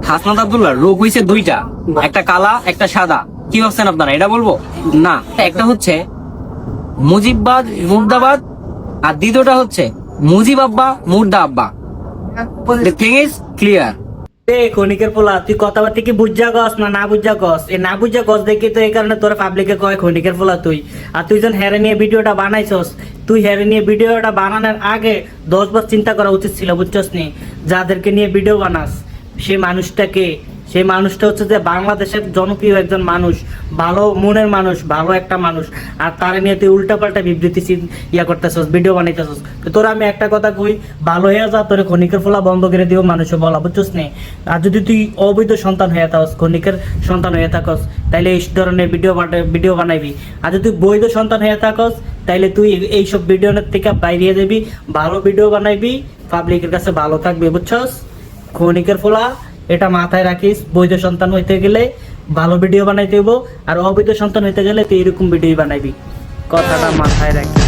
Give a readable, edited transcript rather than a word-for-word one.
হাসনাত আব্দুল্লাহ রোগ হয়েছে দুইটা, একটা কালা একটা সাদা। কি ভাবছেন আপনারা, এটা বলবো না? একটা হচ্ছে মুজিববাদ মুর্দাবাদ, আর দ্বিতীয়টা হচ্ছে মুজিব আব্বা মুর্দা আব্বা। The thing is clear. খনিকের পোলা, তুই কথাবার্তা কি বুঝা গস না বুঝা গস? এ না বুঝা গস দেখি তো এই কারণে তোর পাবলিকে কয় খনিকের পোলা তুই। আর তুই যখন হেরে নিয়ে ভিডিওটা বানাইছস, তুই হেরে নিয়ে ভিডিওটা বানানোর আগে 10 বার চিন্তা করা উচিত ছিল, বুঝছস নি? যাদেরকে নিয়ে ভিডিও বানাস সেই মানুষটাকে, সেই মানুষটা হচ্ছে যে বাংলাদেশের জনপ্রিয় একজন মানুষ, ভালো মনের মানুষ, ভালো একটা মানুষ। আর তার নিয়ে তুই উল্টাপাল্টা বিবৃতি ইয়া করতেছস, ভিডিও বানাইতেছস। তো তোর আমি একটা কথা কই, ভালো হয়ে যা, তোর খনিকের ফোলা বন্ধ করে দিও মানুষে বলা, বুঝছস নি? আর যদি তুই অবৈধ সন্তান হয়ে থাকস, খনিকের সন্তান হয়ে থাকস, তাইলে এই ধরনের ভিডিও বানাইবি। আর যদি তুই বৈধ সন্তান হয়ে থাকস, তাইলে তুই এইসব ভিডিওর থেকে বাইরে যাবি, ভালো ভিডিও বানাইবি, পাবলিকের কাছে ভালো থাকবি, বুঝছস? খনিকের ফোলা, এটা মাথায় রাখিস। বৈধ সন্তান হইতে গেলে ভালো ভিডিও বানাইতে হইব, আর অবৈধ সন্তান হইতে গেলে তুই এরকম ভিডিও বানাইবি। কথাটা মাথায় রাখিস।